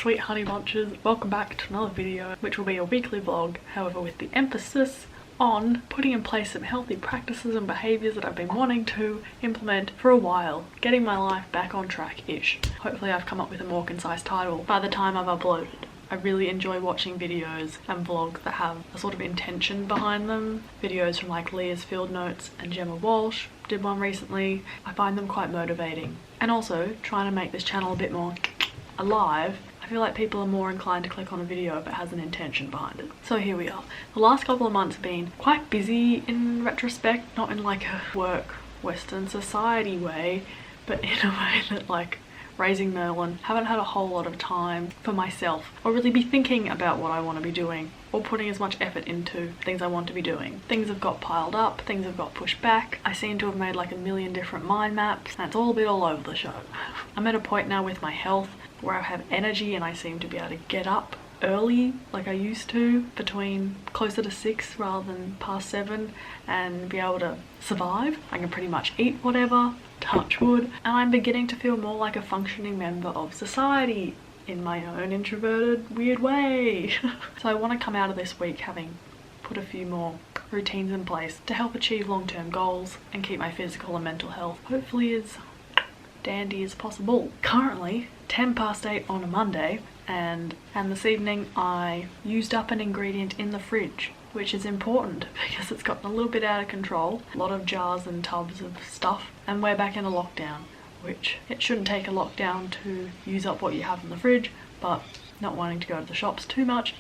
sweet honey bunches, welcome back to another video which will be a weekly vlog, however with the emphasis on putting in place some healthy practices and behaviours that I've been wanting to implement for a while, getting my life back on track-ish. Hopefully I've come up with a more concise title by the time I've uploaded. I really enjoy watching videos and vlogs that have a sort of intention behind them. Videos from like Leah's Field Notes and Gemma Walsh did one recently. I find them quite motivating. And also trying to make this channel a bit more alive. I feel like people are more inclined to click on a video if it has an intention behind it. So here we are. The last couple of months have been quite busy in retrospect, not in like a work Western society way, but in a way that like raising Merlin, haven't had a whole lot of time for myself or really be thinking about what I want to be doing or putting as much effort into things I want to be doing. Things have got piled up, things have got pushed back. I seem to have made like a million different mind maps and it's all a bit all over the show. I'm at a point now with my health where I have energy and I seem to be able to get up early like I used to, between closer to 6 rather than past 7, and be able to survive. I can pretty much eat whatever, touch wood, and I'm beginning to feel more like a functioning member of society in my own introverted weird way. So I want to come out of this week having put a few more routines in place to help achieve long-term goals and keep my physical and mental health hopefully as dandy as possible. Currently 10 past 8 on a Monday, and this evening I used up an ingredient in the fridge, which is important because it's gotten a little bit out of control. A lot of jars and tubs of stuff, and we're back in a lockdown, which it shouldn't take a lockdown to use up what you have in the fridge, but not wanting to go to the shops too much,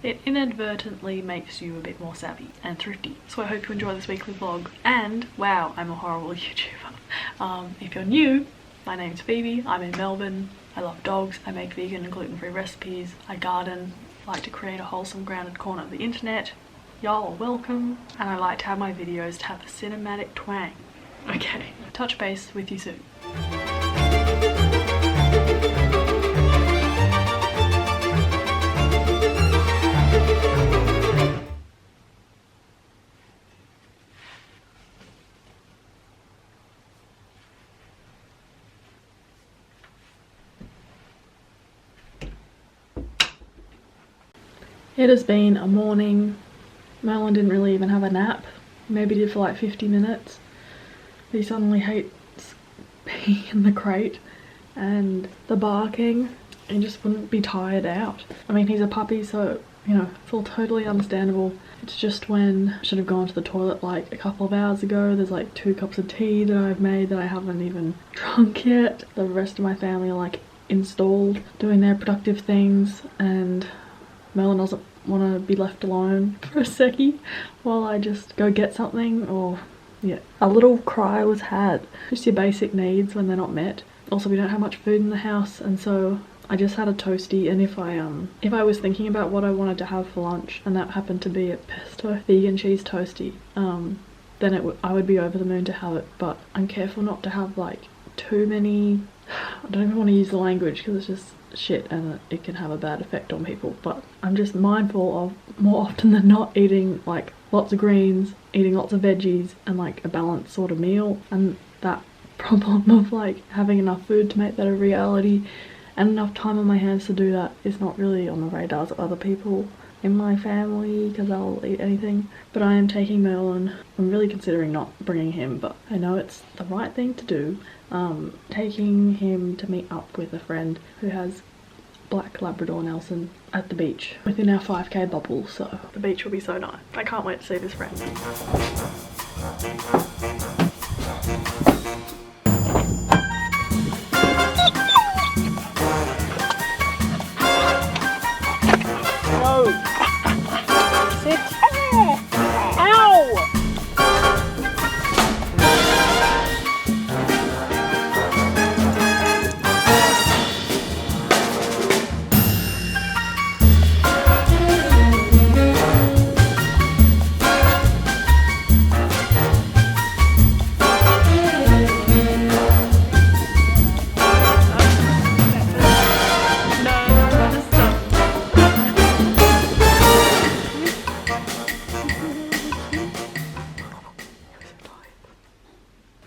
it inadvertently makes you a bit more savvy and thrifty. So I hope you enjoy this weekly vlog. And wow, I'm a horrible YouTuber. If you're new, my name's Phoebe, I'm in Melbourne. I love dogs, I make vegan and gluten-free recipes, I garden, I like to create a wholesome grounded corner of the internet. Y'all are welcome. And I like to have my videos to have a cinematic twang. Okay, touch base with you soon. It has been a morning. Merlin didn't really even have a nap. Maybe did for like 50 minutes. He suddenly hates being in the crate and the barking. He just wouldn't be tired out. I mean, he's a puppy, so you know, it's all totally understandable. It's just when I should have gone to the toilet like a couple of hours ago. There's like 2 cups of tea that I've made that I haven't even drunk yet. The rest of my family are like installed doing their productive things, and Merlin doesn't want to be left alone for a seckie while I just go get something. Or yeah, a little cry was had. Just your basic needs when they're not met. Also, we don't have much food in the house, and so I just had a toasty, and if I was thinking about what I wanted to have for lunch and that happened to be a pesto vegan cheese toasty, then I would be over the moon to have it. But I'm careful not to have like too many, I don't even want to use the language because it's just shit and it can have a bad effect on people, but I'm just mindful of more often than not eating like lots of greens, eating lots of veggies, and like a balanced sort of meal. And that problem of like having enough food to make that a reality and enough time on my hands to do that is not really on the radars of other people in my family because I'll eat anything. But I am taking Merlin. I'm really considering not bringing him, but I know it's the right thing to do. Taking him to meet up with a friend who has black Labrador Nelson at the beach within our 5k bubble, so the beach will be so nice. I can't wait to see this friend.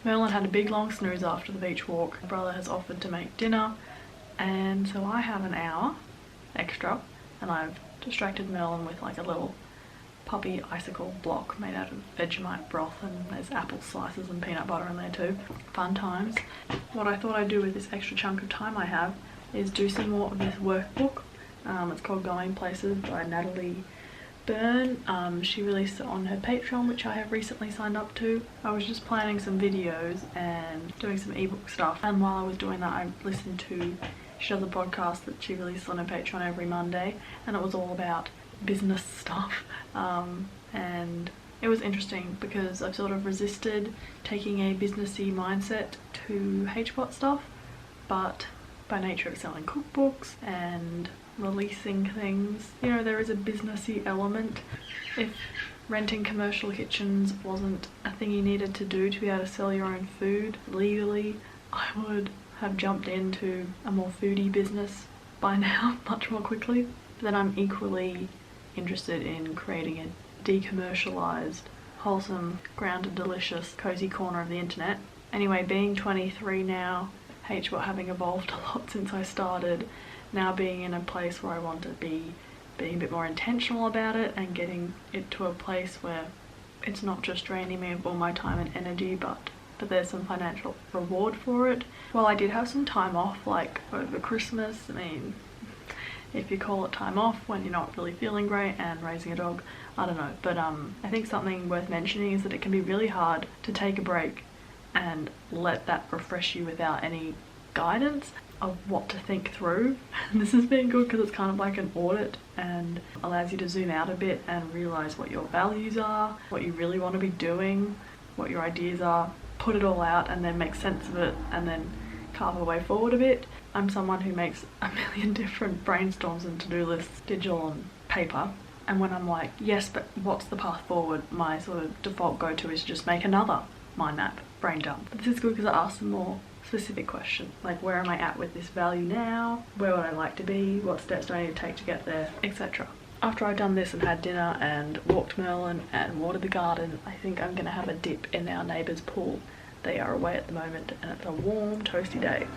Merlin had a big long snooze after the beach walk. My brother has offered to make dinner and so I have an hour extra, and I've distracted Merlin with like a little puppy icicle block made out of Vegemite broth, and there's apple slices and peanut butter in there too. Fun times. What I thought I'd do with this extra chunk of time I have is do some more of this workbook. It's called Going Places by Natalie Byrne. She released it on her Patreon, which I have recently signed up to. I was just planning some videos and doing some ebook stuff, and while I was doing that I listened to, she does a podcast that she releases on her Patreon every Monday, and it was all about business stuff, and it was interesting because I've sort of resisted taking a businessy mindset to HBOT stuff, but by nature of selling cookbooks and releasing things, you know, there is a businessy element. If renting commercial kitchens wasn't a thing you needed to do to be able to sell your own food legally, I would have jumped into a more foodie business by now much more quickly. But then I'm equally interested in creating a decommercialized, wholesome, grounded, delicious, cozy corner of the internet. Anyway, being 23 now, HBOT having evolved a lot since I started, now being in a place where I want to be being a bit more intentional about it and getting it to a place where it's not just draining me of all my time and energy, but there's some financial reward for it. Well, I did have some time off, like over Christmas. I mean, if you call it time off when you're not really feeling great and raising a dog, I don't know. But I think something worth mentioning is that it can be really hard to take a break and let that refresh you without any guidance of what to think through. And this has been good because it's kind of like an audit and allows you to zoom out a bit and realize what your values are, what you really want to be doing, what your ideas are, put it all out and then make sense of it and then carve a way forward a bit. I'm someone who makes a million different brainstorms and to-do lists digital on paper, and when I'm like, yes, but what's the path forward, my sort of default go-to is just make another mind map, brain dump. But this is good because it asks some more specific question, like where am I at with this value now, where would I like to be, what steps do I need to take to get there, etc. After I've done this and had dinner and walked Merlin and watered the garden, I think I'm gonna have a dip in our neighbour's pool. They are away at the moment and it's a warm, toasty day.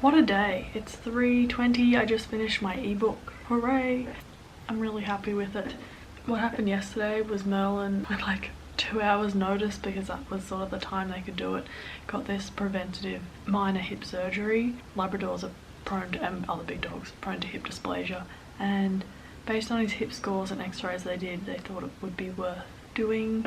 What a day. It's 3:20. I just finished my ebook. Hooray. I'm really happy with it. What happened yesterday was Merlin, with like 2 hours notice, because that was sort of the time they could do it, got this preventative minor hip surgery. Labradors are prone to, and other big dogs, prone to hip dysplasia, and based on his hip scores and x-rays they did, they thought it would be worth doing.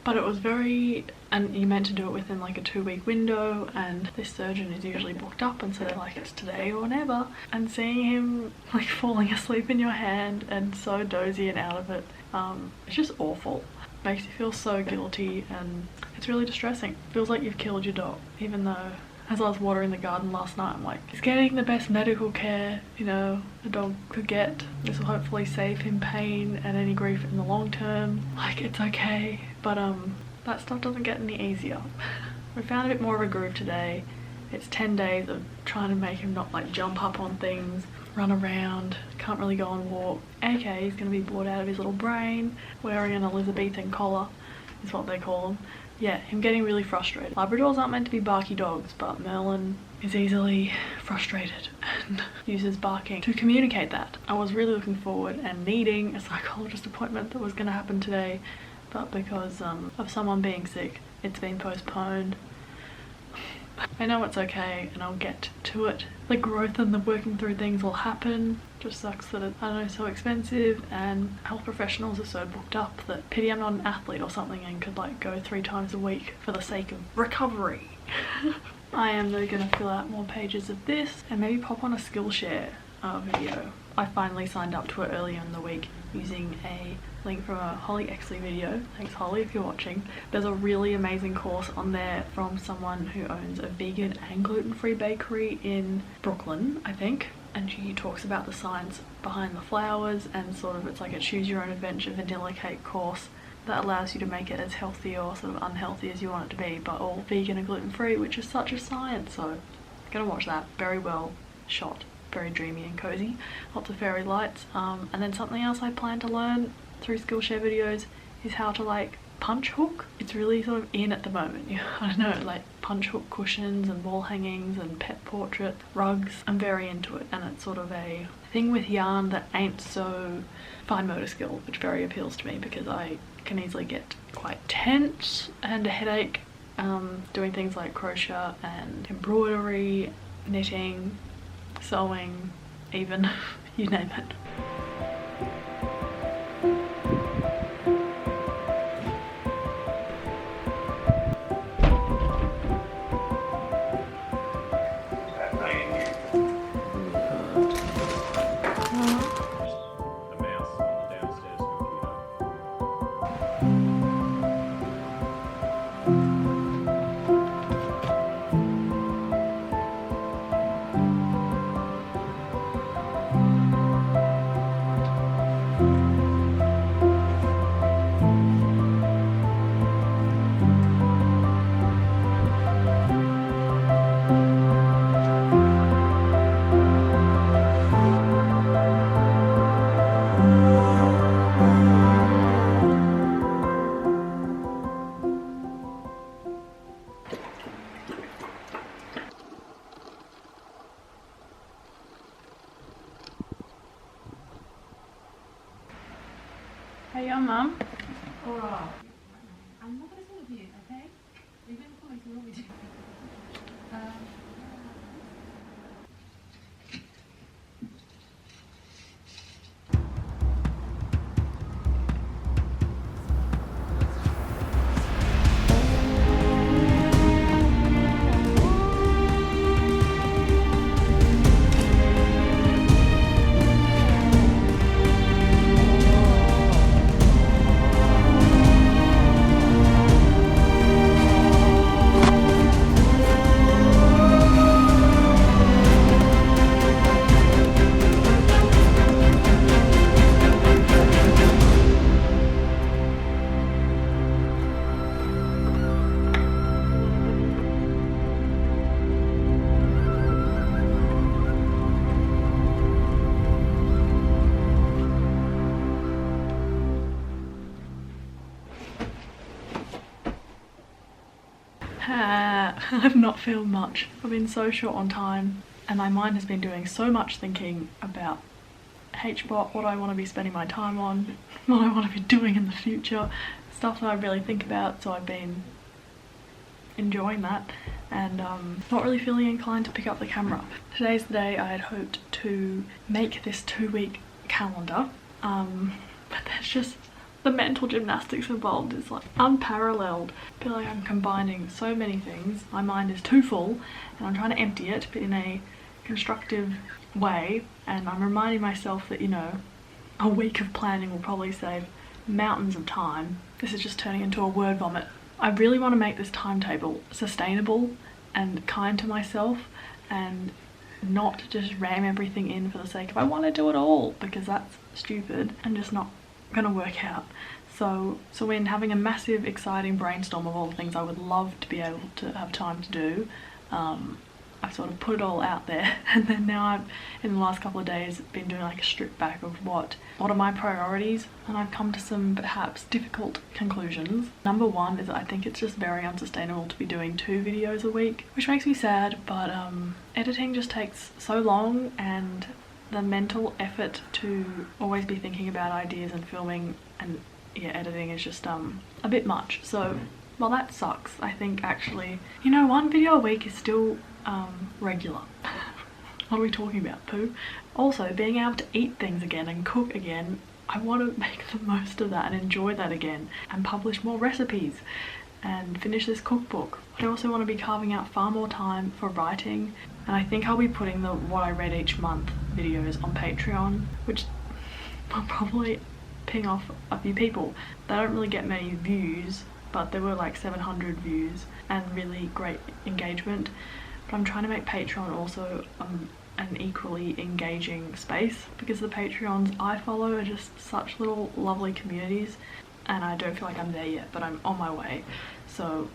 But it was very, and you meant to do it within like a 2-week window, and this surgeon is usually booked up, and so they're like, it's today or never. And seeing him like falling asleep in your hand and so dozy and out of it, it's just awful. Makes you feel so guilty, and it's really distressing. Feels like you've killed your dog, even though, as I was watering the garden last night, I'm like, he's getting the best medical care, you know, a dog could get. This will hopefully save him pain and any grief in the long term. Like, it's okay. But that stuff doesn't get any easier. We found a bit more of a groove today. It's 10 days of trying to make him not like jump up on things, run around, can't really go on walk. AK, he's gonna be bored out of his little brain, wearing an Elizabethan collar is what they call them. Yeah, him getting really frustrated. Labradors aren't meant to be barky dogs, but Merlin is easily frustrated and uses barking to communicate that. I was really looking forward and needing a psychologist appointment that was going to happen today, but because of someone being sick, it's been postponed. I know it's okay, and I'll get to it. The growth and the working through things will happen. Just sucks that it's, I don't know, so expensive, and health professionals are so booked up that pity I'm not an athlete or something and could like go 3 times a week for the sake of recovery. I am though gonna fill out more pages of this and maybe pop on a Skillshare video. I finally signed up to it earlier in the week using a link from a Holly Exley video. Thanks Holly if you're watching. There's a really amazing course on there from someone who owns a vegan and gluten-free bakery in Brooklyn, I think. And she talks about the science behind the flours, and sort of it's like a choose your own adventure vanilla cake course that allows you to make it as healthy or sort of unhealthy as you want it to be, but all vegan and gluten-free, which is such a science. So gonna watch that. Very well shot, very dreamy and cozy, lots of fairy lights. And then something else I plan to learn through Skillshare videos is how to like punch hook. It's really sort of in at the moment. I don't know, like punch hook cushions and wall hangings and pet portrait rugs. I'm very into it, and it's sort of a thing with yarn that ain't so fine motor skill, which very appeals to me because I can easily get quite tense and a headache doing things like crochet and embroidery, knitting, sewing, even you name it. Hey, your mum. Oh. I'm not going to talk to you, okay? You're going to call me to what we do. I've not filmed much. I've been so short on time and my mind has been doing so much thinking about HBOT, what I want to be spending my time on, what I want to be doing in the future, stuff that I really think about, so I've been enjoying that and not really feeling inclined to pick up the camera. Today's the day I had hoped to make this 2-week calendar, but there's just the mental gymnastics involved is like unparalleled. I feel like I'm combining so many things. My mind is too full and I'm trying to empty it but in a constructive way, and I'm reminding myself that, you know, a week of planning will probably save mountains of time. This is just turning into a word vomit. I really want to make this timetable sustainable and kind to myself and not just ram everything in for the sake of I want to do it all, because that's stupid and just not gonna work out. So in having a massive exciting brainstorm of all the things I would love to be able to have time to do, I've sort of put it all out there, and then now I've in the last couple of days been doing like a strip back of what are my priorities, and I've come to some perhaps difficult conclusions. Number one is that I think it's just very unsustainable to be doing 2 videos a week, which makes me sad, but editing just takes so long, and the mental effort to always be thinking about ideas and filming and editing is just a bit much. So while that sucks, I think actually, you know, 1 video a week is still regular. What are we talking about? Poo? Also, being able to eat things again and cook again, I want to make the most of that and enjoy that again and publish more recipes and finish this cookbook. I also want to be carving out far more time for writing, and I think I'll be putting the what I read each month videos on Patreon, which will probably ping off a few people. They don't really get many views, but there were like 700 views and really great engagement. But I'm trying to make Patreon also an equally engaging space, because the Patreons I follow are just such little lovely communities, and I don't feel like I'm there yet, but I'm on my way. So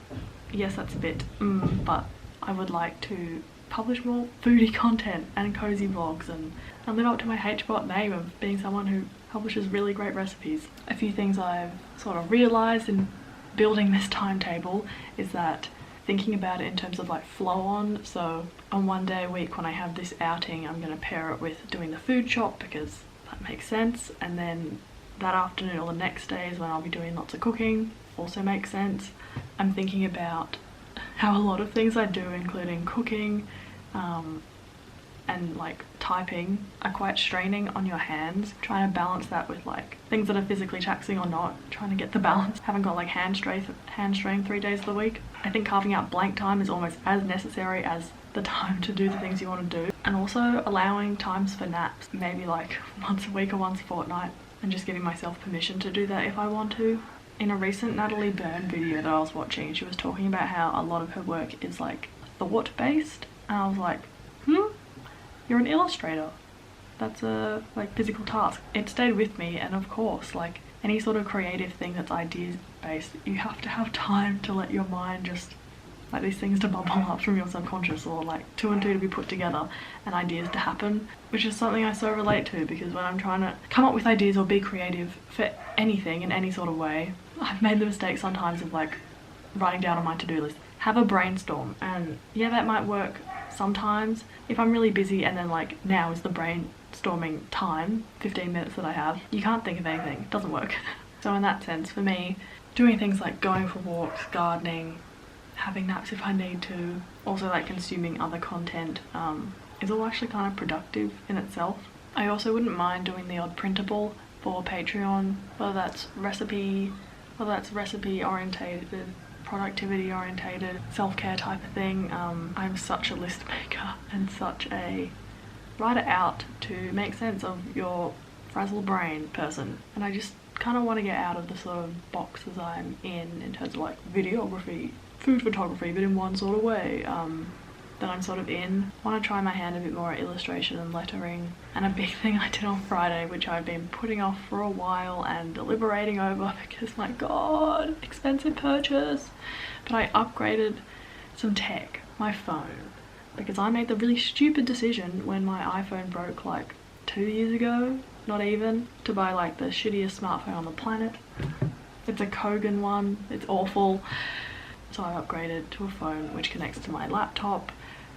yes, that's a bit but I would like to publish more foodie content and cozy vlogs and live up to my HBOT name of being someone who publishes really great recipes. A few things I've sort of realised in building this timetable is that thinking about it in terms of like flow on, so on 1 day a week when I have this outing, I'm going to pair it with doing the food shop because that makes sense, and then that afternoon or the next days when I'll be doing lots of cooking also makes sense. I'm thinking about how a lot of things I do, including cooking and like typing, are quite straining on your hands. Trying to balance that with like things that are physically taxing or not, trying to get the balance. Haven't got like hand strain 3 days of the week. I think carving out blank time is almost as necessary as the time to do the things you want to do, and also allowing times for naps, maybe like once a week or once a fortnight, and just giving myself permission to do that if I want to. In a recent Natalie Byrne video that I was watching, she was talking about how a lot of her work is like thought based, and I was like, you're an illustrator, that's a like physical task. It stayed with me, and of course like any sort of creative thing that's ideas based, you have to have time to let your mind just like these things to bubble up from your subconscious, or like 2 and 2 to be put together and ideas to happen, which is something I so relate to, because when I'm trying to come up with ideas or be creative for anything in any sort of way, I've made the mistake sometimes of like writing down on my to-do list, have a brainstorm, and yeah, that might work sometimes if I'm really busy, and then like now is the brainstorming time, 15 minutes that I have, you can't think of anything, it doesn't work. So in that sense, for me, doing things like going for walks, gardening, having naps if I need to, also like consuming other content is all actually kind of productive in itself. I also wouldn't mind doing the odd printable for Patreon, whether that's recipe orientated, productivity orientated, self-care type of thing. I'm such a list maker and such a write it out to make sense of your frazzled brain person, and I just kind of want to get out of the sort of boxes I'm in terms of like videography, food photography, but in one sort of way that I'm sort of in. I want to try my hand a bit more at illustration and lettering. And a big thing I did on Friday, which I've been putting off for a while and deliberating over because my god, expensive purchase, but I upgraded some tech, my phone, because I made the really stupid decision when my iPhone broke like 2 years ago, not even, to buy like the shittiest smartphone on the planet. It's a Kogan one, it's awful. so I upgraded to a phone which connects to my laptop,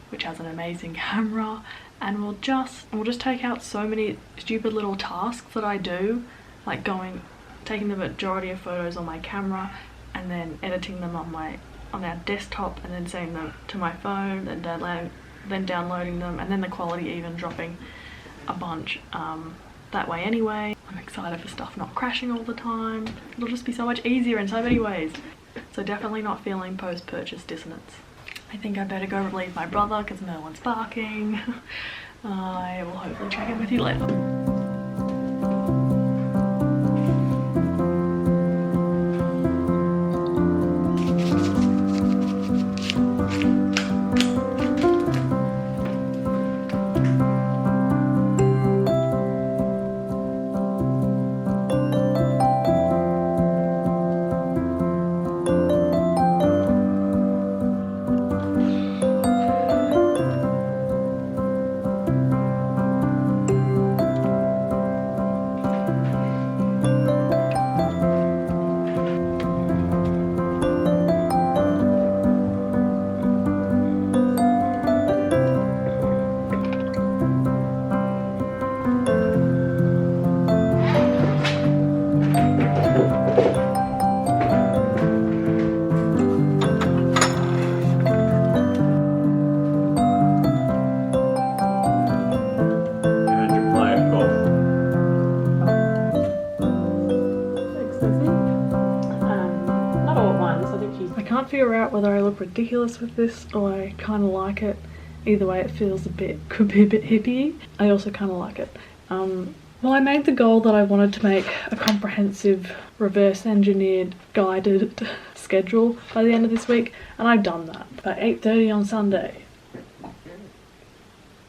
which has an amazing camera, and will just take out so many stupid little tasks that I do, like taking the majority of photos on my camera and then editing them on our desktop and then sending them to my phone and then downloading them, and then the quality even dropping a bunch that way anyway. I'm excited for stuff not crashing all the time. It'll just be so much easier in so many ways. So definitely not feeling post-purchase dissonance. I think I better go relieve my brother because Merlin's barking. I will hopefully check in with you later. I can't figure out whether I look ridiculous with this or I kind of like it. Either way, it feels could be a bit hippie. I also kind of like it. Well, I made the goal that I wanted to make a comprehensive, reverse engineered, guided schedule by the end of this week, and I've done that. By 8:30 on Sunday.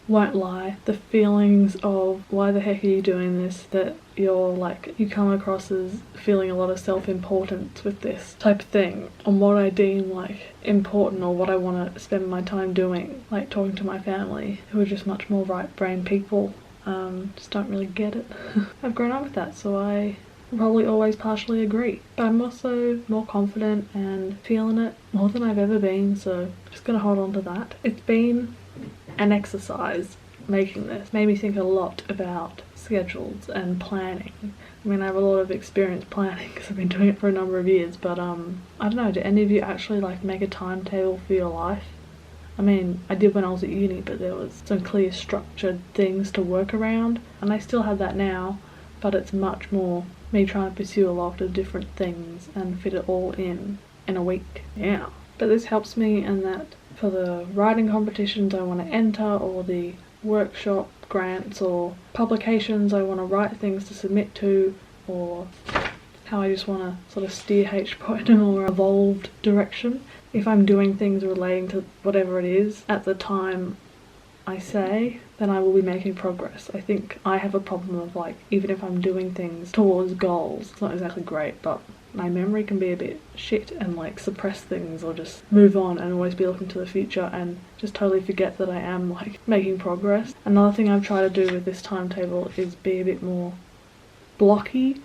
Won't lie, the feelings of why the heck are you doing this, that you come across as feeling a lot of self-importance with this type of thing, on what I deem like important or what I want to spend my time doing, like talking to my family who are just much more right-brain people, just don't really get it. I've grown up with that, so I probably always partially agree, but I'm also more confident and feeling it more than I've ever been, so I'm just gonna hold on to that. It's been an exercise making this. Made me think a lot about schedules and planning. I mean, I have a lot of experience planning because I've been doing it for a number of years, but I don't know, do any of you actually like make a timetable for your life? I mean, I did when I was at uni, but there was some clear structured things to work around, and I still have that now, but it's much more me trying to pursue a lot of different things and fit it all in a week. Yeah, but this helps me in that for the writing competitions I want to enter, or the workshop grants or publications I want to write things to submit to, or how I just want to sort of steer HBOT in a more evolved direction. If I'm doing things relating to whatever it is at the time I say, then I will be making progress. I think I have a problem of like, even if I'm doing things towards goals, it's not exactly great, but my memory can be a bit shit and like suppress things or just move on and always be looking to the future and just totally forget that I am like making progress. Another thing I've tried to do with this timetable is be a bit more blocky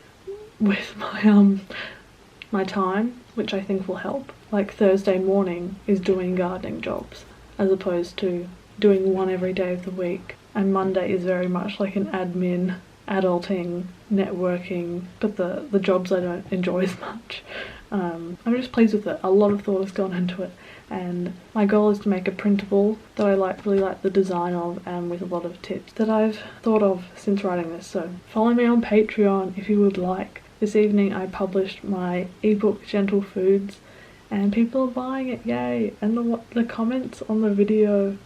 with my time, which I think will help. Like Thursday morning is doing gardening jobs as opposed to doing one every day of the week, and Monday is very much like an admin, adulting, networking, but the jobs I don't enjoy as much. I'm just pleased with it. A lot of thought has gone into it, and my goal is to make a printable that I really like the design of, and with a lot of tips that I've thought of since writing this. So follow me on Patreon if you would like. This evening I published my ebook Gentle Foods, and people are buying it, yay! And the comments on the video,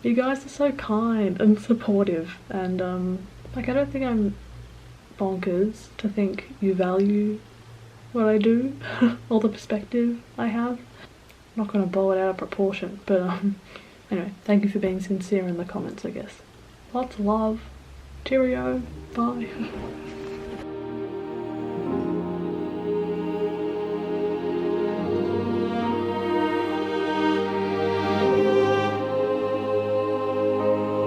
you guys are so kind and supportive, and like I don't think I'm bonkers to think you value what I do or the perspective I have. I'm not gonna blow it out of proportion, but anyway, thank you for being sincere in the comments, I guess. Lots of love. Cheerio. Bye.